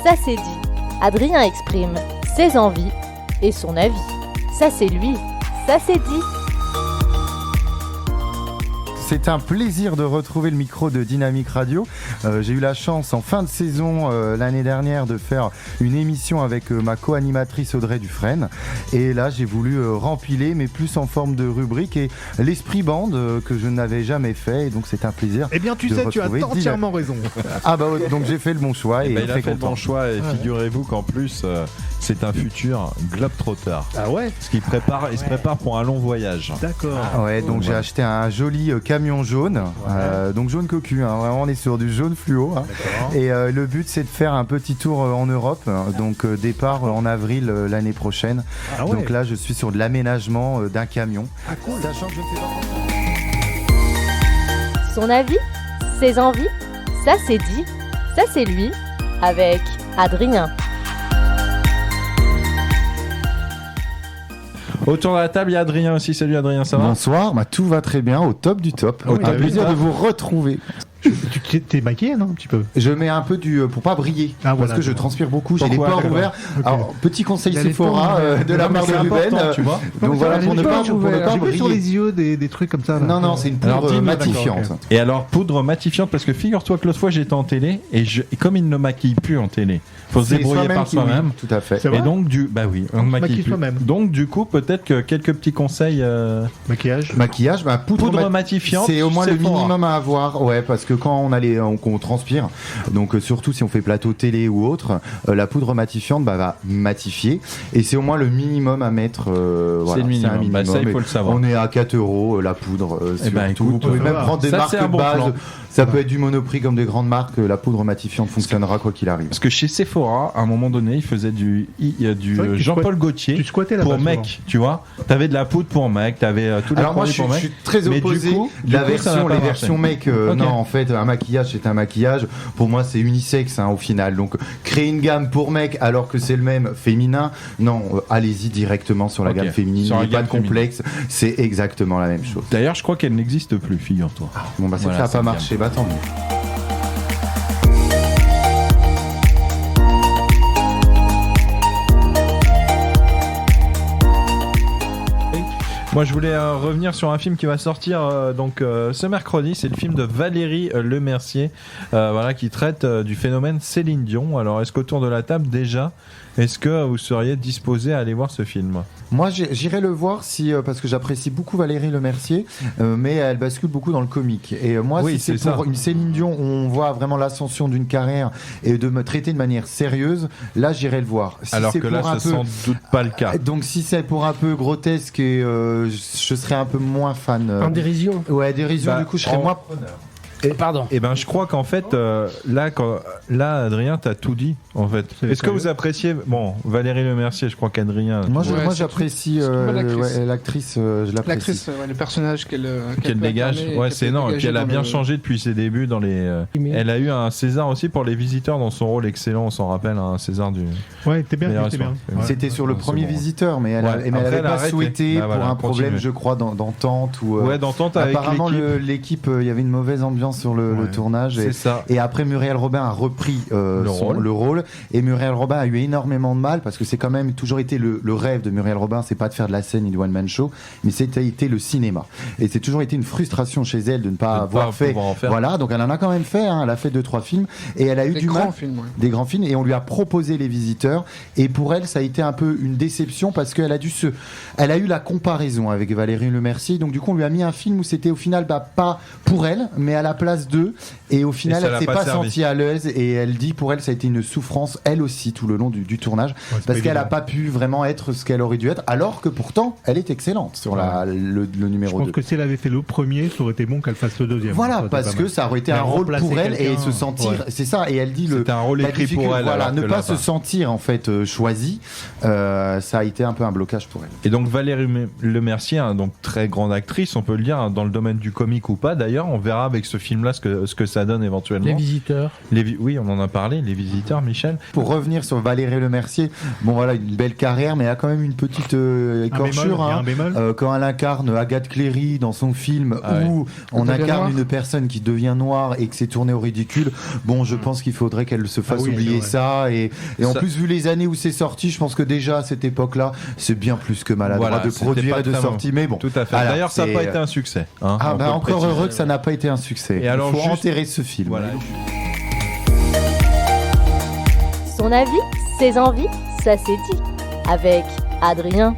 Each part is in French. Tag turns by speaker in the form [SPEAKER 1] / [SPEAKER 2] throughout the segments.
[SPEAKER 1] ça c'est dit. Adrien exprime ses envies et son avis. Ça c'est lui, ça c'est dit.
[SPEAKER 2] C'est un plaisir de retrouver le micro de Dynamique Radio. J'ai eu la chance en fin de saison l'année dernière de faire une émission avec ma co-animatrice Audrey Dufresne. Et là, j'ai voulu rempiler, mais plus en forme de rubrique et l'esprit bande que je n'avais jamais fait. Et donc, c'est un plaisir.
[SPEAKER 3] Eh bien, tu sais, tu as entièrement raison.
[SPEAKER 2] Ah bah donc j'ai fait le bon choix et
[SPEAKER 4] il
[SPEAKER 2] très
[SPEAKER 4] a fait
[SPEAKER 2] content.
[SPEAKER 4] le bon choix et figurez-vous qu'en plus c'est un futur globetrotter.
[SPEAKER 3] Ah ouais.
[SPEAKER 4] Parce qu'il se prépare pour un long voyage.
[SPEAKER 3] D'accord.
[SPEAKER 2] Ouais, donc j'ai acheté un joli camion jaune, donc jaune cocu, hein, vraiment on est sur du jaune fluo. Hein. Et le but c'est de faire un petit tour en Europe, donc départ en avril l'année prochaine.
[SPEAKER 3] Ah ouais.
[SPEAKER 2] Donc là je suis sur de l'aménagement d'un camion.
[SPEAKER 3] Ah cool.
[SPEAKER 2] Sachant que je ne sais pas...
[SPEAKER 1] Son avis, ses envies, ça c'est dit, ça c'est lui, avec Adrien.
[SPEAKER 4] Autour de la table, il y a Adrien aussi. Salut Adrien, ça va?
[SPEAKER 2] Bonsoir, tout va très bien, au top du top.
[SPEAKER 3] Ah oui,
[SPEAKER 2] Un plaisir de vous retrouver.
[SPEAKER 3] Tu t'es maquillé, non, un petit peu?
[SPEAKER 2] Je mets un peu pour pas briller, parce que je transpire beaucoup, j'ai les pores ouverts.
[SPEAKER 3] Okay.
[SPEAKER 2] Alors, petit conseil
[SPEAKER 3] Il y a
[SPEAKER 2] Sephora de la part de Ruben,
[SPEAKER 4] tu vois.
[SPEAKER 2] donc voilà, pour ne pas
[SPEAKER 3] J'ai vu sur
[SPEAKER 2] briller.
[SPEAKER 3] les yeux des trucs comme ça. Là.
[SPEAKER 2] Non, c'est une poudre matifiante.
[SPEAKER 3] d'accord,
[SPEAKER 4] Et alors, poudre matifiante, parce que figure-toi que l'autre fois j'étais en télé et comme il ne maquille plus en télé, faut se
[SPEAKER 2] C'est
[SPEAKER 4] débrouiller
[SPEAKER 2] soi-même
[SPEAKER 4] par
[SPEAKER 2] qui-
[SPEAKER 4] soi-même.
[SPEAKER 2] oui, tout à fait.
[SPEAKER 3] C'est vrai.
[SPEAKER 4] Et donc, on ne maquille plus.
[SPEAKER 3] soi-même.
[SPEAKER 4] Donc, du coup, peut-être que quelques petits conseils.
[SPEAKER 3] Maquillage.
[SPEAKER 2] Maquillage,
[SPEAKER 4] Poudre matifiante,
[SPEAKER 2] c'est au moins le
[SPEAKER 4] Sephora.
[SPEAKER 2] minimum à avoir, ouais, parce que quand on transpire, donc surtout si on fait plateau télé ou autre, la poudre matifiante va matifier, et c'est au moins le minimum à mettre. Voilà,
[SPEAKER 4] le minimum.
[SPEAKER 2] un minimum.
[SPEAKER 4] Ça, il faut
[SPEAKER 2] Et
[SPEAKER 4] le savoir.
[SPEAKER 2] On est à 4 € la poudre.
[SPEAKER 4] ben,
[SPEAKER 2] surtout.
[SPEAKER 4] écoute,
[SPEAKER 2] Vous pouvez
[SPEAKER 3] ça
[SPEAKER 2] même
[SPEAKER 3] va.
[SPEAKER 2] prendre des
[SPEAKER 4] Ça,
[SPEAKER 2] marques
[SPEAKER 4] c'est un bon
[SPEAKER 2] de base.
[SPEAKER 4] plan.
[SPEAKER 2] Ça peut être du Monoprix comme des grandes marques. La poudre matifiante fonctionnera quoi qu'il arrive.
[SPEAKER 4] Parce que chez Sephora, à un moment donné, ils faisaient du
[SPEAKER 3] vrai que tu
[SPEAKER 4] Jean-Paul
[SPEAKER 3] tu
[SPEAKER 4] Gaultier
[SPEAKER 3] squattais là-bas.
[SPEAKER 4] pour
[SPEAKER 3] souvent.
[SPEAKER 4] mec, tu vois. T'avais de la poudre pour mec, t'avais tous les
[SPEAKER 2] Alors moi
[SPEAKER 4] produits
[SPEAKER 2] je
[SPEAKER 4] pour mec.
[SPEAKER 2] suis très
[SPEAKER 4] Mais du
[SPEAKER 2] opposé
[SPEAKER 4] coup,
[SPEAKER 2] de la
[SPEAKER 4] ça n'a
[SPEAKER 2] version,
[SPEAKER 4] pas
[SPEAKER 2] les
[SPEAKER 4] marché.
[SPEAKER 2] versions mec.
[SPEAKER 4] Ok.
[SPEAKER 2] Non, en fait, un maquillage c'est un maquillage. Pour moi, c'est unisexe au final. Donc créer une gamme pour mec alors que c'est le même féminin, non, allez-y directement sur la
[SPEAKER 4] Ok.
[SPEAKER 2] gamme féminine.
[SPEAKER 4] Sur
[SPEAKER 2] Il
[SPEAKER 4] la
[SPEAKER 2] n'y a pas
[SPEAKER 4] gamme
[SPEAKER 2] de complexe. C'est exactement la même chose.
[SPEAKER 4] D'ailleurs, je crois qu'elle n'existe plus, figure-toi.
[SPEAKER 2] Bon bah c'est
[SPEAKER 4] Voilà,
[SPEAKER 2] que ça
[SPEAKER 4] c'est
[SPEAKER 2] n'a pas
[SPEAKER 4] bien.
[SPEAKER 2] marché. Bah tant mieux.
[SPEAKER 4] Moi, je voulais revenir sur un film qui va sortir ce mercredi. C'est le film de Valérie Lemercier, qui traite du phénomène Céline Dion. Alors, est-ce qu'autour de la table, déjà, est-ce que vous seriez disposé à aller voir ce film?
[SPEAKER 2] Moi, j'irai le voir parce que j'apprécie beaucoup Valérie Lemercier, mais elle bascule beaucoup dans le comique. Et moi,
[SPEAKER 4] Oui,
[SPEAKER 2] si c'est
[SPEAKER 4] c'est
[SPEAKER 2] pour
[SPEAKER 4] ça.
[SPEAKER 2] une Céline Dion où on voit vraiment l'ascension d'une carrière et de me traiter de manière sérieuse, là, j'irai le voir. Si
[SPEAKER 4] Alors
[SPEAKER 2] c'est
[SPEAKER 4] que là,
[SPEAKER 2] pour un
[SPEAKER 4] c'est sans doute pas le cas.
[SPEAKER 2] Donc, si c'est pour un peu grotesque, et je serais un peu moins fan.
[SPEAKER 5] En dérision.
[SPEAKER 2] Ouais, dérision.
[SPEAKER 4] Bah,
[SPEAKER 2] Du coup, je serais moins preneur.
[SPEAKER 5] Pardon.
[SPEAKER 4] Eh ben, je crois qu'en fait, là, Adrien, t'as tout dit, en fait. Est-ce que vous appréciez, Valérie Lemercier, je crois qu'Adrien.
[SPEAKER 2] Moi,
[SPEAKER 6] Ouais, c'est
[SPEAKER 2] j'apprécie
[SPEAKER 6] une bonne actrice.
[SPEAKER 2] l'actrice. Je l'apprécie.
[SPEAKER 6] L'actrice, le personnage qu'elle
[SPEAKER 4] qu'elle
[SPEAKER 6] peut
[SPEAKER 4] dégage,
[SPEAKER 6] incarner,
[SPEAKER 4] ouais,
[SPEAKER 6] qu'elle
[SPEAKER 4] c'est
[SPEAKER 6] peut
[SPEAKER 4] énorme. Et puis
[SPEAKER 6] dégager
[SPEAKER 4] elle a
[SPEAKER 6] dans
[SPEAKER 4] bien
[SPEAKER 6] le-
[SPEAKER 4] changé depuis ses débuts dans les. Elle a eu un César aussi pour Les Visiteurs dans son rôle excellent, on s'en rappelle, un César du.
[SPEAKER 3] Ouais, t'es bien,
[SPEAKER 4] meilleur
[SPEAKER 3] t'es bien.
[SPEAKER 4] espoir.
[SPEAKER 3] Ouais.
[SPEAKER 2] C'était sur le premier
[SPEAKER 4] second.
[SPEAKER 2] visiteur, mais elle
[SPEAKER 4] Ouais.
[SPEAKER 2] n'avait
[SPEAKER 4] Après, elle a
[SPEAKER 2] pas
[SPEAKER 4] arrêté.
[SPEAKER 2] souhaité
[SPEAKER 4] Bah, voilà,
[SPEAKER 2] pour un problème,
[SPEAKER 4] continuez.
[SPEAKER 2] je crois, d'entente ou.
[SPEAKER 4] Ouais, d'entente avec
[SPEAKER 2] Apparemment,
[SPEAKER 4] l'équipe.
[SPEAKER 2] l'équipe, il y avait une mauvaise ambiance sur le
[SPEAKER 3] Ouais.
[SPEAKER 2] tournage.
[SPEAKER 4] C'est ça.
[SPEAKER 2] Et après, Muriel Robin a repris le rôle. Et Muriel Robin a eu énormément de mal parce que c'est quand même toujours été le rêve de Muriel Robin, c'est pas de faire de la scène ni du one-man show, mais c'était été le cinéma. Et c'est toujours été une frustration chez elle de ne pas avoir fait.
[SPEAKER 4] pouvoir en faire.
[SPEAKER 2] Voilà, donc elle en a quand même fait. Elle a fait 2-3 films et elle a eu
[SPEAKER 6] Des
[SPEAKER 2] du
[SPEAKER 6] grands
[SPEAKER 2] mal.
[SPEAKER 6] films, ouais.
[SPEAKER 2] Des grands films, et on lui a proposé Les Visiteurs, et pour elle ça a été un peu une déception parce qu'elle a elle a eu la comparaison avec Valérie Lemercier, donc du coup on lui a mis un film où c'était au final pas pour elle mais à la place d'eux, et au final
[SPEAKER 4] ça
[SPEAKER 2] elle
[SPEAKER 4] l'a
[SPEAKER 2] s'est
[SPEAKER 4] pas
[SPEAKER 2] pas
[SPEAKER 4] servi.
[SPEAKER 2] sentie à l'aise, et elle dit pour elle ça a été une souffrance elle aussi tout le long du tournage,
[SPEAKER 3] c'est
[SPEAKER 2] parce
[SPEAKER 3] pas
[SPEAKER 2] qu'elle a
[SPEAKER 3] évident.
[SPEAKER 2] pas pu vraiment être ce qu'elle aurait dû être, alors que pourtant elle est excellente sur le
[SPEAKER 3] Je
[SPEAKER 2] numéro
[SPEAKER 3] pense
[SPEAKER 2] 2.
[SPEAKER 3] que si elle avait fait le premier, ça aurait été bon qu'elle fasse le deuxième.
[SPEAKER 2] Voilà,
[SPEAKER 3] Ça aurait été
[SPEAKER 2] parce
[SPEAKER 3] pas
[SPEAKER 2] que
[SPEAKER 3] mal.
[SPEAKER 2] ça aurait été
[SPEAKER 3] Mais
[SPEAKER 2] un rôle
[SPEAKER 3] remplacer
[SPEAKER 2] pour elle, et
[SPEAKER 3] quelqu'un,
[SPEAKER 2] se sentir,
[SPEAKER 3] ouais.
[SPEAKER 2] c'est ça, et elle dit
[SPEAKER 4] C'était un rôle
[SPEAKER 2] la
[SPEAKER 4] écrit pour
[SPEAKER 2] difficulté,
[SPEAKER 4] elle.
[SPEAKER 2] voilà,
[SPEAKER 4] alors
[SPEAKER 2] ne
[SPEAKER 4] que
[SPEAKER 2] pas
[SPEAKER 4] là,
[SPEAKER 2] se sentir en fait choisi, ça a été un peu un blocage pour elle.
[SPEAKER 4] Et donc Valérie Lemercier, donc très grande actrice, on peut le dire, dans le domaine du comique ou pas. D'ailleurs, on verra avec ce film film-là, ce que ça donne éventuellement.
[SPEAKER 5] Les visiteurs.
[SPEAKER 4] Oui, on en a parlé, les visiteurs, Michel.
[SPEAKER 2] Pour revenir sur Valérie Lemercier, bon voilà, une belle carrière, mais il y a quand même une petite écorchure.
[SPEAKER 3] Un bémol.
[SPEAKER 2] Quand elle incarne Agathe Cléry dans son film où on
[SPEAKER 6] devient
[SPEAKER 2] incarne
[SPEAKER 6] noire.
[SPEAKER 2] une personne qui devient noire et que c'est tourné au ridicule, bon, je pense qu'il faudrait qu'elle se fasse
[SPEAKER 3] oui,
[SPEAKER 2] oublier
[SPEAKER 3] c'est
[SPEAKER 2] ça. Et en
[SPEAKER 4] Ça-
[SPEAKER 2] plus, vu les années où c'est sorti, je pense que déjà à cette époque-là, c'est bien plus que maladroit
[SPEAKER 4] Voilà,
[SPEAKER 2] de
[SPEAKER 4] c'était
[SPEAKER 2] produire
[SPEAKER 4] pas
[SPEAKER 2] et de
[SPEAKER 4] très
[SPEAKER 2] sortir. Mais bon,
[SPEAKER 4] Tout à fait.
[SPEAKER 2] voilà,
[SPEAKER 4] D'ailleurs, ça n'a
[SPEAKER 2] c'est,
[SPEAKER 4] pas été un succès. Hein,
[SPEAKER 2] Ah
[SPEAKER 4] on
[SPEAKER 2] bah
[SPEAKER 4] peut le
[SPEAKER 2] encore
[SPEAKER 4] préciser.
[SPEAKER 2] heureux que ça n'a pas été un succès.
[SPEAKER 4] Et alors,
[SPEAKER 2] il faut
[SPEAKER 4] juste-
[SPEAKER 2] enterrer ce film.
[SPEAKER 4] Voilà.
[SPEAKER 1] Son avis, ses envies, ça c'est dit. Avec Adrien.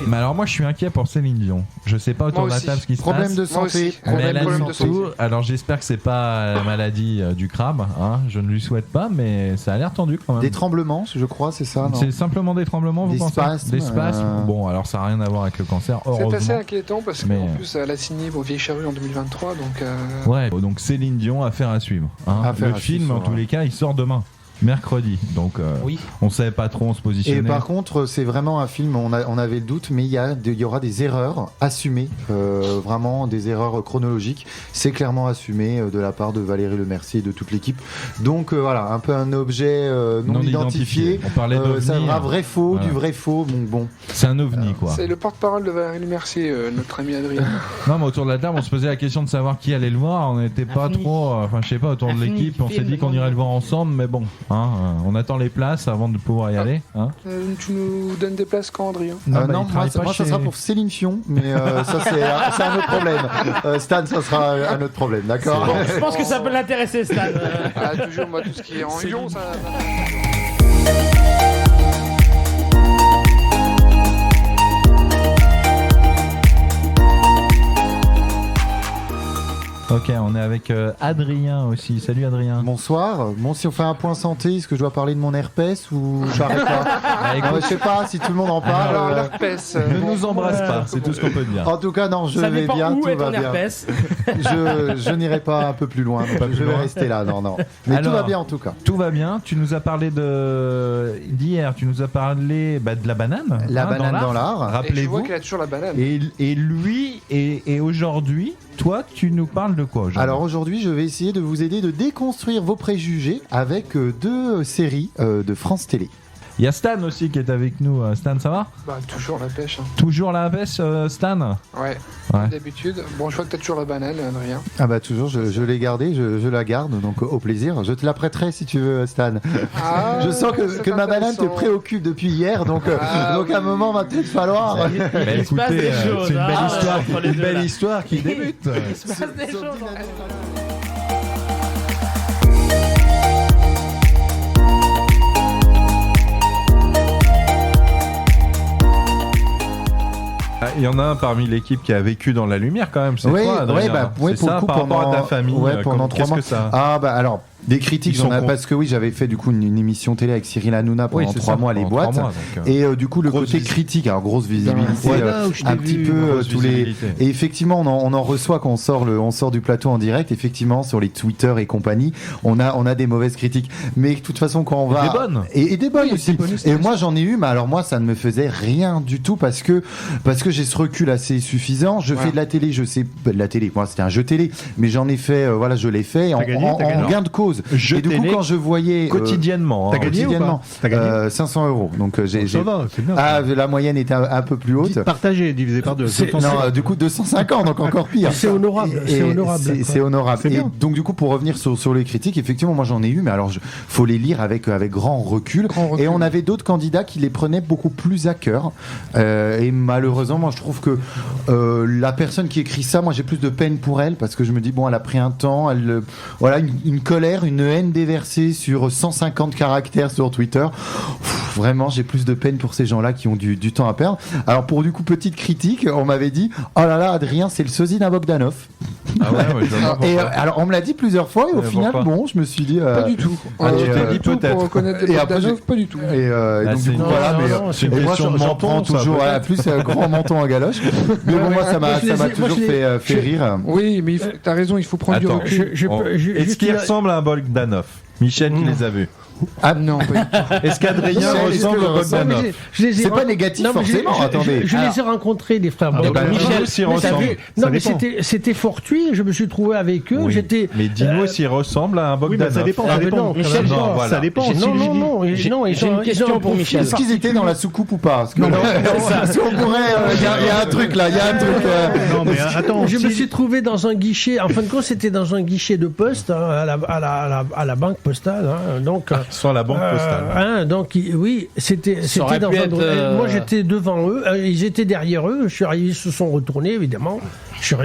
[SPEAKER 4] Mais alors, moi, je suis inquiet pour Céline Dion. Je sais pas autour
[SPEAKER 6] Moi
[SPEAKER 4] de la
[SPEAKER 6] aussi.
[SPEAKER 4] table ce qui se
[SPEAKER 2] Problème
[SPEAKER 4] passe.
[SPEAKER 2] de
[SPEAKER 6] Moi
[SPEAKER 2] santé.
[SPEAKER 6] aussi.
[SPEAKER 4] Mais elle a
[SPEAKER 6] Problème
[SPEAKER 4] du
[SPEAKER 6] de santé.
[SPEAKER 4] tout. Alors j'espère que c'est pas la maladie du crabe. Hein. Je ne lui souhaite pas, mais ça a l'air tendu quand même.
[SPEAKER 2] Des tremblements, je crois, c'est ça, non?
[SPEAKER 4] C'est simplement des tremblements, vous
[SPEAKER 2] Des
[SPEAKER 4] pensez?
[SPEAKER 2] spasmes,
[SPEAKER 4] Des spasmes. Bon, alors ça n'a rien à voir avec le cancer,
[SPEAKER 6] C'est assez
[SPEAKER 4] heureusement.
[SPEAKER 6] inquiétant parce
[SPEAKER 4] Mais-
[SPEAKER 6] qu'en plus, elle a signé pour Vieille Charrue en 2023, donc.
[SPEAKER 4] Ouais, donc Céline Dion, affaire à suivre. Hein.
[SPEAKER 2] Affaire
[SPEAKER 4] Le
[SPEAKER 2] à
[SPEAKER 4] film,
[SPEAKER 2] suivre,
[SPEAKER 4] en tous
[SPEAKER 2] ouais.
[SPEAKER 4] les cas, il sort demain. Mercredi, donc
[SPEAKER 5] Oui.
[SPEAKER 4] on savait pas trop, on se positionnait.
[SPEAKER 2] Et par contre, c'est vraiment un film, on avait le doute, mais il y aura des erreurs assumées, vraiment des erreurs chronologiques. C'est clairement assumé de la part de Valérie Lemercier et de toute l'équipe. Donc voilà, un peu un objet non identifié.
[SPEAKER 4] On parlait d'ovni.
[SPEAKER 2] Ça va vrai faux,
[SPEAKER 4] Voilà.
[SPEAKER 2] du vrai faux. Donc bon,
[SPEAKER 4] C'est un ovni, quoi.
[SPEAKER 6] C'est le porte-parole de Valérie Lemercier, notre ami Adrien.
[SPEAKER 4] Non, mais autour de la table, on se posait la question de savoir qui allait le voir. On n'était pas
[SPEAKER 5] Infini.
[SPEAKER 4] trop. Enfin, je sais pas, autour de
[SPEAKER 5] Infini
[SPEAKER 4] l'équipe, on s'est
[SPEAKER 5] film,
[SPEAKER 4] dit qu'on irait le voir ensemble, mais bon, hein, on attend les places avant de pouvoir y aller. Hein.
[SPEAKER 6] Tu nous donnes des places quand, Adrien
[SPEAKER 4] bah, il
[SPEAKER 2] non,
[SPEAKER 4] travaille pas
[SPEAKER 2] moi ça
[SPEAKER 4] chez-
[SPEAKER 2] sera pour Céline Fion, mais ça c'est un autre problème. Stan, ça sera un autre problème, d'accord?
[SPEAKER 5] Je pense que ça peut l'intéresser, Stan.
[SPEAKER 6] Ah, toujours, moi, tout ce qui est en région, ça.
[SPEAKER 4] Ok, on est avec Adrien aussi. Salut Adrien.
[SPEAKER 2] Bonsoir. Bon, si on fait un point santé, est-ce que je dois parler de mon herpès ou j'arrête pas?
[SPEAKER 4] écoute,
[SPEAKER 2] Je sais pas si tout le monde en parle.
[SPEAKER 6] Alors, l'herpès.
[SPEAKER 4] ne nous embrasse pas, c'est tout ce qu'on peut dire.
[SPEAKER 2] En tout cas, non, je
[SPEAKER 5] Ça
[SPEAKER 2] vais
[SPEAKER 5] dépend
[SPEAKER 2] bien,
[SPEAKER 5] où
[SPEAKER 2] tout
[SPEAKER 5] est
[SPEAKER 2] va
[SPEAKER 5] ton
[SPEAKER 2] bien.
[SPEAKER 5] herpès.
[SPEAKER 2] Je n'irai pas un peu plus loin, donc je vais rester là, non. Mais tout
[SPEAKER 4] Alors,
[SPEAKER 2] va bien en tout cas.
[SPEAKER 4] Tout va bien. Tu nous as parlé d'hier. Tu nous as parlé de la banane.
[SPEAKER 2] La
[SPEAKER 4] hein,
[SPEAKER 2] banane dans l'art.
[SPEAKER 6] Et je vois
[SPEAKER 4] Rappelez-vous.
[SPEAKER 6] qu'elle a toujours la banane.
[SPEAKER 4] Et lui et aujourd'hui, toi, tu nous parles de quoi aujourd'hui?
[SPEAKER 2] Alors aujourd'hui, je vais essayer de vous aider de déconstruire vos préjugés avec deux séries de France Télé.
[SPEAKER 4] Il y a Stan aussi qui est avec nous. Stan, ça va?
[SPEAKER 6] Bah, toujours la pêche. Hein.
[SPEAKER 4] Toujours la pêche, Stan?
[SPEAKER 6] Ouais,
[SPEAKER 4] Ouais.
[SPEAKER 6] d'habitude. Bon, je vois que t'as toujours la banane, Adrien.
[SPEAKER 2] Ah bah toujours, je l'ai gardée, je la garde, donc au plaisir. Je te la prêterai si tu veux, Stan.
[SPEAKER 6] Ah,
[SPEAKER 2] Je sens
[SPEAKER 6] c'est
[SPEAKER 2] que ma banane te
[SPEAKER 6] intéressant.
[SPEAKER 2] préoccupe depuis hier, donc à un
[SPEAKER 6] oui.
[SPEAKER 2] moment va peut-être falloir.
[SPEAKER 5] Il se passe des choses.
[SPEAKER 4] c'est une belle
[SPEAKER 5] hein,
[SPEAKER 4] histoire,
[SPEAKER 5] entre les
[SPEAKER 4] une
[SPEAKER 5] deux,
[SPEAKER 4] belle
[SPEAKER 5] là.
[SPEAKER 4] histoire qui débute.
[SPEAKER 5] Il se passe des choses.
[SPEAKER 4] Il y en a un parmi l'équipe qui a vécu dans la lumière quand même. C'est
[SPEAKER 2] Oui,
[SPEAKER 4] toi, Adrien.
[SPEAKER 2] ouais, bah, ouais,
[SPEAKER 4] c'est
[SPEAKER 2] pour
[SPEAKER 4] ça,
[SPEAKER 2] le coup,
[SPEAKER 4] par rapport à ta famille.
[SPEAKER 2] ouais, pendant 3
[SPEAKER 4] qu'est-ce
[SPEAKER 2] mois.
[SPEAKER 4] que ça?
[SPEAKER 2] Ah bah alors, des critiques,
[SPEAKER 4] Ils sont
[SPEAKER 2] j'en ai
[SPEAKER 4] con-
[SPEAKER 2] parce que oui, j'avais fait du coup une émission télé avec Cyril Hanouna pendant
[SPEAKER 4] Oui, c'est
[SPEAKER 2] 3
[SPEAKER 4] ça,
[SPEAKER 2] mois les
[SPEAKER 4] pendant
[SPEAKER 2] boîtes.
[SPEAKER 4] 3 mois, donc,
[SPEAKER 2] Et du coup, le
[SPEAKER 4] grosse
[SPEAKER 2] côté
[SPEAKER 4] visi-
[SPEAKER 2] critique, alors grosse visibilité,
[SPEAKER 5] Voilà où je t'ai
[SPEAKER 2] un
[SPEAKER 5] vu,
[SPEAKER 2] petit peu
[SPEAKER 4] grosse
[SPEAKER 2] tous les.
[SPEAKER 4] visibilité.
[SPEAKER 2] Et effectivement, on en reçoit quand on sort du plateau en direct. Effectivement, sur les Twitter et compagnie, on a des mauvaises critiques. Mais de toute façon, quand on va
[SPEAKER 4] des bonnes.
[SPEAKER 2] et des bonnes aussi.
[SPEAKER 5] bonus,
[SPEAKER 2] Et moi, j'en ai eu, mais alors moi, ça ne me faisait rien du tout parce que j'ai ce recul assez suffisant. Je fais de la télé, je sais de la télé. Moi, c'était un jeu télé, mais j'en ai fait. Voilà, je l'ai fait
[SPEAKER 3] T'as gagné, t'as gagné.
[SPEAKER 2] en gain de cause.
[SPEAKER 4] Jeu
[SPEAKER 2] Et du coup,
[SPEAKER 4] télé
[SPEAKER 2] quand je voyais
[SPEAKER 4] quotidiennement.
[SPEAKER 3] T'as
[SPEAKER 4] hein.
[SPEAKER 3] gagné ou pas? T'as gagné
[SPEAKER 2] 500 €. Donc j'ai.
[SPEAKER 3] Ça va, c'est bien.
[SPEAKER 2] Ah, la moyenne était un peu plus haute.
[SPEAKER 3] Dites partagé, divisé par 2.
[SPEAKER 2] Non, du coup 250, donc encore pire.
[SPEAKER 5] C'est honorable.
[SPEAKER 2] Et
[SPEAKER 5] C'est honorable. quoi.
[SPEAKER 2] C'est honorable.
[SPEAKER 3] C'est
[SPEAKER 2] Et
[SPEAKER 3] bien.
[SPEAKER 2] donc du coup, pour revenir sur les critiques, effectivement, moi j'en ai eu, mais alors faut les lire avec grand recul. Et on avait d'autres candidats qui les prenaient beaucoup plus à cœur. Et malheureusement, moi je trouve que la personne qui écrit ça, moi j'ai plus de peine pour elle parce que je me dis bon, elle a pris un temps, voilà, une colère, une haine déversée sur 150 caractères sur Twitter. Pff, vraiment, j'ai plus de peine pour ces gens-là qui ont du temps à perdre. Alors pour du coup, petite critique, on m'avait dit oh là là, Adrien, c'est le sosie d'un Bogdanov.
[SPEAKER 4] Ah ouais, je vois
[SPEAKER 2] Et
[SPEAKER 4] pourquoi.
[SPEAKER 2] alors on me l'a dit plusieurs fois et au final,
[SPEAKER 4] pourquoi
[SPEAKER 2] bon, je me suis dit
[SPEAKER 6] Pas du tout.
[SPEAKER 4] Ah, tu t'es dit
[SPEAKER 6] tout
[SPEAKER 4] peut-être.
[SPEAKER 6] pour reconnaître des
[SPEAKER 2] Et après,
[SPEAKER 6] Bogdanov, pas du tout.
[SPEAKER 2] Et
[SPEAKER 4] Ah,
[SPEAKER 2] donc
[SPEAKER 4] c'est
[SPEAKER 2] du coup
[SPEAKER 4] une-
[SPEAKER 2] voilà,
[SPEAKER 5] Non,
[SPEAKER 2] mais
[SPEAKER 5] non,
[SPEAKER 4] c'est une
[SPEAKER 2] et moi
[SPEAKER 4] question de
[SPEAKER 2] j'en
[SPEAKER 4] menton,
[SPEAKER 2] prends
[SPEAKER 4] ça,
[SPEAKER 2] toujours
[SPEAKER 4] peut-être.
[SPEAKER 2] voilà, plus grand menton à galoche. Mais bon, moi ça
[SPEAKER 5] moi,
[SPEAKER 2] m'a
[SPEAKER 5] je les ai- moi,
[SPEAKER 2] toujours
[SPEAKER 5] je les-
[SPEAKER 2] fait rire.
[SPEAKER 6] Oui, mais t'as raison, il faut prendre du
[SPEAKER 4] Attends.
[SPEAKER 6] recul.
[SPEAKER 5] Je peux-
[SPEAKER 4] Est-ce
[SPEAKER 5] juste
[SPEAKER 4] qu'il
[SPEAKER 5] dire-
[SPEAKER 4] ressemble à un Bogdanov? Michel qui les a vus.
[SPEAKER 6] Ah non, pas du tout.
[SPEAKER 4] Est-ce qu'Adrien
[SPEAKER 2] Michel, est-ce
[SPEAKER 4] ressemble
[SPEAKER 2] que
[SPEAKER 4] à
[SPEAKER 2] je ressemble
[SPEAKER 4] Bogdanov?
[SPEAKER 2] C'est pas négatif
[SPEAKER 7] Non, mais
[SPEAKER 2] forcément, attendez.
[SPEAKER 7] Je les ai rencontrés, les frères
[SPEAKER 4] Ah, bah,
[SPEAKER 7] Bogdanov.
[SPEAKER 4] Michel, s'il
[SPEAKER 7] Mais t'as
[SPEAKER 4] ressemble.
[SPEAKER 7] vu-
[SPEAKER 3] Ça
[SPEAKER 7] Non, mais
[SPEAKER 3] dépend.
[SPEAKER 7] c'était fortuit. Je me suis trouvé avec eux.
[SPEAKER 4] Oui.
[SPEAKER 7] J'étais.
[SPEAKER 4] Mais dis-moi s'il ressemble à un
[SPEAKER 3] Oui, mais
[SPEAKER 4] Bogdanov.
[SPEAKER 3] ça dépend.
[SPEAKER 7] Ah,
[SPEAKER 3] Ça
[SPEAKER 7] mais
[SPEAKER 3] dépend.
[SPEAKER 7] non,
[SPEAKER 5] Michel,
[SPEAKER 7] quand même
[SPEAKER 4] non,
[SPEAKER 7] pas.
[SPEAKER 4] voilà.
[SPEAKER 3] Ça dépend.
[SPEAKER 7] Non,
[SPEAKER 3] Si
[SPEAKER 7] non,
[SPEAKER 3] je dis-
[SPEAKER 7] non,
[SPEAKER 5] J'ai-
[SPEAKER 7] non,
[SPEAKER 5] j'ai une question pour Michel.
[SPEAKER 2] Est-ce qu'ils étaient dans la soucoupe ou pas? Parce que
[SPEAKER 7] Non,
[SPEAKER 2] parce qu'on pourrait, il y a un truc là, il y a un truc.
[SPEAKER 3] Non, mais attends.
[SPEAKER 7] Je me
[SPEAKER 3] si-
[SPEAKER 7] suis trouvé dans un guichet. En fin de compte, c'était dans un guichet de poste hein, à la banque postale. Hein, donc.
[SPEAKER 4] Sur la banque postale.
[SPEAKER 7] Donc oui, c'était
[SPEAKER 5] aurait
[SPEAKER 7] dans
[SPEAKER 5] pu
[SPEAKER 7] un.
[SPEAKER 5] être,
[SPEAKER 7] Moi, j'étais devant eux. Ils étaient derrière eux. Je suis arrivé, ils se sont retournés évidemment. Je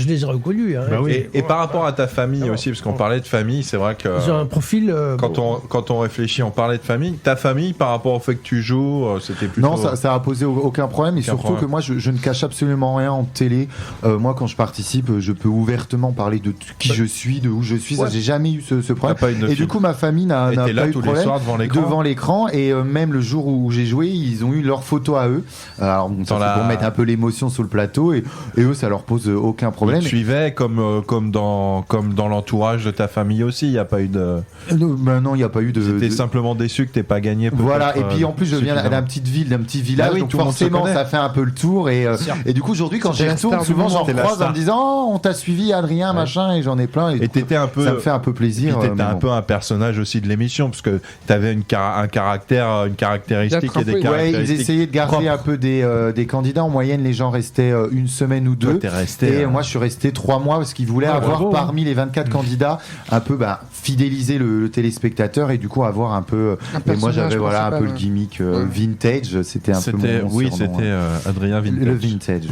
[SPEAKER 7] les ai reconnus. Hein.
[SPEAKER 3] Bah oui.
[SPEAKER 4] Et par rapport à ta famille aussi, parce qu'on parlait de famille, c'est vrai que
[SPEAKER 7] Ils ont un profil.
[SPEAKER 4] quand on réfléchit, on parlait de famille. Ta famille, par rapport au fait que tu joues, c'était plutôt.
[SPEAKER 2] Non, ça a posé aucun problème et
[SPEAKER 4] Aucun
[SPEAKER 2] surtout
[SPEAKER 4] problème.
[SPEAKER 2] que moi je ne cache absolument rien en télé. Moi quand je participe, je peux ouvertement parler de qui je suis, de où je suis. Ça,
[SPEAKER 4] Ouais.
[SPEAKER 2] j'ai jamais eu ce
[SPEAKER 4] T'as
[SPEAKER 2] problème.
[SPEAKER 4] pas une
[SPEAKER 2] Et du coup ma famille n'a
[SPEAKER 4] Et
[SPEAKER 2] pas
[SPEAKER 4] t'es là
[SPEAKER 2] eu de
[SPEAKER 4] tous les
[SPEAKER 2] problème
[SPEAKER 4] soirs devant l'écran.
[SPEAKER 2] devant l'écran et même le jour où j'ai joué, ils ont eu leur photo à eux. Alors bon, ça
[SPEAKER 4] Dans
[SPEAKER 2] c'est
[SPEAKER 4] la-
[SPEAKER 2] pour mettre un peu l'émotion sur le plateau et eux ça leur pose aucun problème.
[SPEAKER 4] Ils te suivaient comme dans l'entourage de ta famille aussi. Il n'y a pas eu de.
[SPEAKER 2] Non, il n'y a pas eu de.
[SPEAKER 4] T'étais
[SPEAKER 2] de-
[SPEAKER 4] simplement déçu que t'aies pas gagné. peut-être,
[SPEAKER 2] Voilà, et puis en plus je viens
[SPEAKER 4] suffisamment.
[SPEAKER 2] d'une petite ville, d'un petit village,
[SPEAKER 4] Ah oui,
[SPEAKER 2] donc
[SPEAKER 4] tout le monde se
[SPEAKER 2] forcément
[SPEAKER 4] connaît.
[SPEAKER 2] ça fait un peu le tour et du coup aujourd'hui quand
[SPEAKER 6] C'était
[SPEAKER 2] j'y
[SPEAKER 6] la
[SPEAKER 2] retourne
[SPEAKER 6] star du
[SPEAKER 2] souvent j'en
[SPEAKER 6] moment,
[SPEAKER 4] c'était la
[SPEAKER 2] croise en
[SPEAKER 4] star.
[SPEAKER 2] me disant oh, on t'a suivi Adrien machin et j'en ai plein et,
[SPEAKER 4] Et
[SPEAKER 2] du coup,
[SPEAKER 4] t'étais un peu.
[SPEAKER 2] ça me fait un peu plaisir.
[SPEAKER 4] Puis t'étais
[SPEAKER 2] mais
[SPEAKER 4] un
[SPEAKER 2] bon.
[SPEAKER 4] peu un personnage aussi de l'émission, parce que t'avais un caractère, une caractéristique et des
[SPEAKER 6] Ouais,
[SPEAKER 2] Ouais, ils
[SPEAKER 4] caractéristiques.
[SPEAKER 2] essayaient de garder
[SPEAKER 4] propres.
[SPEAKER 2] un peu des candidats. En moyenne, les gens restaient une semaine ou
[SPEAKER 4] Toi,
[SPEAKER 2] deux.
[SPEAKER 4] t'es resté.
[SPEAKER 2] Et moi, je suis resté 3 mois parce qu'ils voulaient avoir
[SPEAKER 3] bravo.
[SPEAKER 2] parmi les 24 candidats un peu fidéliser le téléspectateur et du coup avoir un peu. Et moi, j'avais
[SPEAKER 6] personnage
[SPEAKER 2] voilà un peu le
[SPEAKER 6] principal,
[SPEAKER 2] gimmick
[SPEAKER 6] ouais.
[SPEAKER 2] vintage. C'était un peu mon
[SPEAKER 4] Oui,
[SPEAKER 2] surnom,
[SPEAKER 4] c'était
[SPEAKER 2] hein.
[SPEAKER 4] Adrien Vintage.
[SPEAKER 2] Le vintage.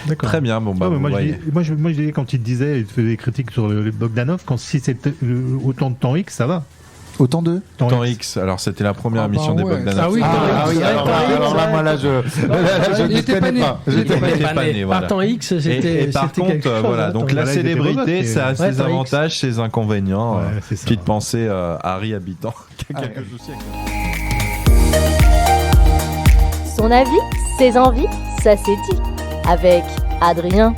[SPEAKER 3] D'accord.
[SPEAKER 4] Très bien, bon bah.
[SPEAKER 3] Ouais, mais
[SPEAKER 4] vous
[SPEAKER 3] moi,
[SPEAKER 4] voyez.
[SPEAKER 3] je disais, quand il te disait, il te faisait des critiques sur le Bogdanov, quand si c'était autant de temps X, ça va.
[SPEAKER 2] Autant d'eux.
[SPEAKER 4] Temps X, alors c'était la première
[SPEAKER 6] Ah, bah
[SPEAKER 4] émission des
[SPEAKER 6] ouais.
[SPEAKER 4] Bogdanov.
[SPEAKER 7] Ah oui,
[SPEAKER 2] Ah oui,
[SPEAKER 7] ouais,
[SPEAKER 2] alors là, moi là, je
[SPEAKER 6] Il
[SPEAKER 2] ne
[SPEAKER 6] était pas
[SPEAKER 2] connais
[SPEAKER 6] né.
[SPEAKER 2] pas.
[SPEAKER 6] Il était pas
[SPEAKER 4] T'étais
[SPEAKER 6] né.
[SPEAKER 4] pas né, voilà.
[SPEAKER 7] Par temps X, c'était.
[SPEAKER 4] Et par
[SPEAKER 7] c'était
[SPEAKER 4] contre,
[SPEAKER 7] quelque chose,
[SPEAKER 4] voilà,
[SPEAKER 7] hein,
[SPEAKER 4] donc
[SPEAKER 7] temps
[SPEAKER 4] la
[SPEAKER 3] Là, il était
[SPEAKER 4] célébrité,
[SPEAKER 3] revoté.
[SPEAKER 4] ça a
[SPEAKER 7] Ouais,
[SPEAKER 4] ses
[SPEAKER 7] temps
[SPEAKER 4] avantages, ses inconvénients.
[SPEAKER 3] Ouais, c'est ça.
[SPEAKER 4] Petite pensée à Harry Habitant, qui a
[SPEAKER 2] Ah
[SPEAKER 4] quelques
[SPEAKER 2] ouais.
[SPEAKER 4] soucis avec ça.
[SPEAKER 1] Son avis, ses envies, ça c'est dit. Avec Adrien.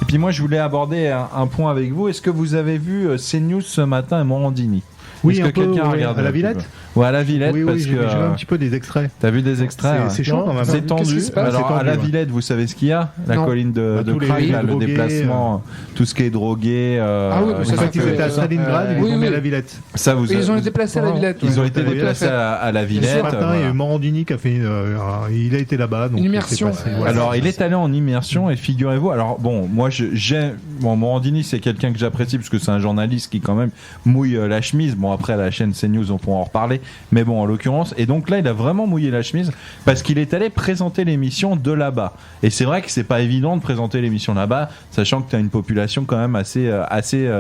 [SPEAKER 4] Et puis moi, je voulais aborder un point avec vous. Est-ce que vous avez vu CNews ce matin et Morandini?
[SPEAKER 3] Oui,
[SPEAKER 4] Est-ce
[SPEAKER 3] un
[SPEAKER 4] que
[SPEAKER 3] peu,
[SPEAKER 4] quelqu'un a
[SPEAKER 3] ouais,
[SPEAKER 4] regardé
[SPEAKER 3] à la
[SPEAKER 4] un petit
[SPEAKER 3] Villette.
[SPEAKER 4] peu Ouais, à la Villette,
[SPEAKER 3] Oui,
[SPEAKER 4] parce
[SPEAKER 3] oui, j'ai
[SPEAKER 4] que
[SPEAKER 3] vu un petit peu des extraits.
[SPEAKER 4] t'as vu des extraits
[SPEAKER 3] C'est chaud quand même.
[SPEAKER 4] C'est
[SPEAKER 6] Qu'est-ce
[SPEAKER 4] tendu.
[SPEAKER 6] qui se passe
[SPEAKER 4] Alors
[SPEAKER 3] C'est
[SPEAKER 4] à la
[SPEAKER 3] tendu, ouais.
[SPEAKER 4] Villette, vous savez ce qu'il y a? La
[SPEAKER 6] Non.
[SPEAKER 4] colline de
[SPEAKER 3] Bah, tous les
[SPEAKER 4] Crac, là, le
[SPEAKER 3] drogués,
[SPEAKER 4] déplacement, tout ce qui est drogué.
[SPEAKER 6] Ah oui, mais ça,
[SPEAKER 3] En fait, ils étaient à Stalingrad, ils
[SPEAKER 6] oui,
[SPEAKER 3] les ont mis à
[SPEAKER 6] oui.
[SPEAKER 3] la Villette.
[SPEAKER 4] Ça vous.
[SPEAKER 6] Ils ont été placés à la Villette.
[SPEAKER 4] Ils ont
[SPEAKER 6] ouais.
[SPEAKER 4] été
[SPEAKER 3] Ouais,
[SPEAKER 4] déplacés
[SPEAKER 6] tout à
[SPEAKER 4] à la
[SPEAKER 3] Ce
[SPEAKER 4] Villette.
[SPEAKER 3] matin,
[SPEAKER 4] voilà.
[SPEAKER 3] il y a eu Morandini qui a fait il a été là-bas. donc
[SPEAKER 6] Une
[SPEAKER 3] il
[SPEAKER 6] immersion.
[SPEAKER 3] s'est passé, voilà.
[SPEAKER 4] Alors, il est allé en immersion et figurez-vous. Alors, bon, moi, Morandini, c'est quelqu'un que j'apprécie parce que c'est un journaliste qui, quand même, mouille la chemise. Bon, après, à la chaîne CNews, on pourra en reparler. Mais bon, en l'occurrence. Et donc là, il a vraiment mouillé la chemise parce qu'il est allé présenter l'émission de là-bas. Et c'est vrai que c'est pas évident de présenter l'émission là-bas, sachant que tu as une population quand même assez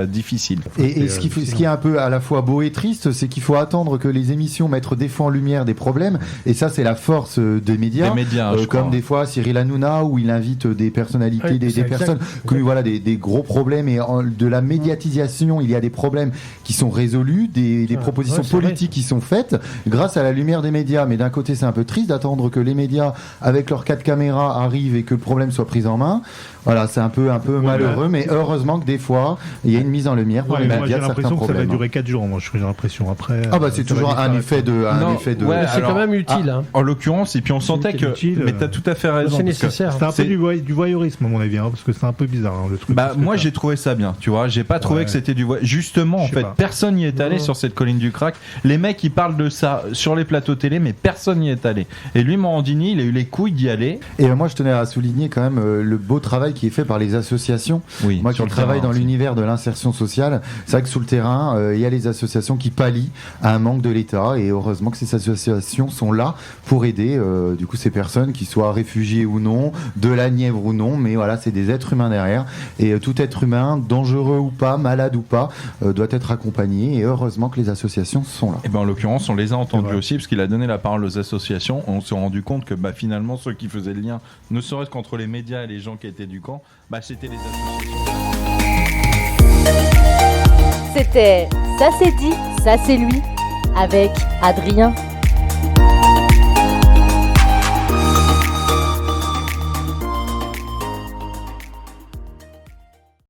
[SPEAKER 4] difficile.
[SPEAKER 2] Et ce qui est un peu à la fois beau et triste, c'est qu'il faut attendre que les émissions mettent des fois en lumière des problèmes. Et ça, c'est la force des médias.
[SPEAKER 4] Des médias, je
[SPEAKER 2] comme
[SPEAKER 4] crois.
[SPEAKER 2] des fois Cyril Hanouna, où il invite des personnalités,
[SPEAKER 7] Oui,
[SPEAKER 2] des
[SPEAKER 7] c'est
[SPEAKER 2] personnes,
[SPEAKER 7] exact.
[SPEAKER 2] que voilà, des gros problèmes. Et de la médiatisation, il y a des problèmes qui sont résolus, des propositions
[SPEAKER 7] ouais, c'est vrai.
[SPEAKER 2] politiques qui sont faites grâce à la lumière des médias. Mais d'un côté, c'est un peu triste d'attendre que les médias, avec leurs 4 caméras, arrivent et que le problème soit pris en main. Voilà, c'est un peu malheureux, mais heureusement que des fois, il y a une mise en lumière pour
[SPEAKER 3] Ouais,
[SPEAKER 2] les
[SPEAKER 3] moi,
[SPEAKER 2] médias
[SPEAKER 3] j'ai
[SPEAKER 2] de certains
[SPEAKER 3] l'impression que ça va
[SPEAKER 2] problèmes.
[SPEAKER 3] durer 4 jours. Moi, j'ai l'impression après.
[SPEAKER 2] Ah bah c'est
[SPEAKER 3] ça va
[SPEAKER 2] toujours un
[SPEAKER 3] disparaître.
[SPEAKER 2] effet de.
[SPEAKER 4] Ouais,
[SPEAKER 7] C'est
[SPEAKER 4] alors,
[SPEAKER 7] quand même utile. Hein.
[SPEAKER 4] En l'occurrence, et puis on sentait que.
[SPEAKER 3] utile,
[SPEAKER 4] Mais t'as tout à fait raison.
[SPEAKER 7] C'est
[SPEAKER 4] parce que
[SPEAKER 7] nécessaire.
[SPEAKER 3] C'est un peu
[SPEAKER 4] C'est-
[SPEAKER 3] du voyeurisme, à mon avis, hein, parce que c'est un peu bizarre le truc.
[SPEAKER 4] Bah
[SPEAKER 3] parce que
[SPEAKER 4] moi
[SPEAKER 3] ça-
[SPEAKER 4] j'ai trouvé ça bien, tu vois, j'ai pas trouvé
[SPEAKER 3] Ouais.
[SPEAKER 4] que c'était du justement en
[SPEAKER 3] Je sais
[SPEAKER 4] fait,
[SPEAKER 3] pas.
[SPEAKER 4] personne n'y est allé
[SPEAKER 7] Non.
[SPEAKER 4] sur cette colline du crack. Les mecs ils parlent de ça sur les plateaux télé mais personne n'y est allé. Et lui Morandini, il a eu les couilles d'y aller.
[SPEAKER 2] Et moi je tenais à souligner quand même le beau travail qui est fait par les associations.
[SPEAKER 4] Oui,
[SPEAKER 2] Moi qui
[SPEAKER 4] sur le
[SPEAKER 2] travaille
[SPEAKER 4] terrain
[SPEAKER 2] dans
[SPEAKER 4] aussi.
[SPEAKER 2] l'univers de l'insertion sociale, c'est vrai que sous le terrain, il y a les associations qui pallient à un manque de l'État et heureusement que ces associations sont là pour aider du coup ces personnes qui soient réfugiées ou non, de la Nièvre ou non, mais voilà, c'est des êtres humains derrière et tout être humain, dangereux ou pas, malade ou pas, doit être accompagné et heureusement que les associations sont là.
[SPEAKER 4] Et ben en l'occurrence, on les a entendus
[SPEAKER 3] vrai.
[SPEAKER 4] aussi parce qu'il a donné la parole aux associations. On s'est rendu compte que bah, finalement ceux qui faisaient le lien, ne serait-ce qu'entre les médias et les gens qui étaient du camp, bah, c'était les associations.
[SPEAKER 1] C'était Ça c'est dit, ça c'est lui. Avec Adrien.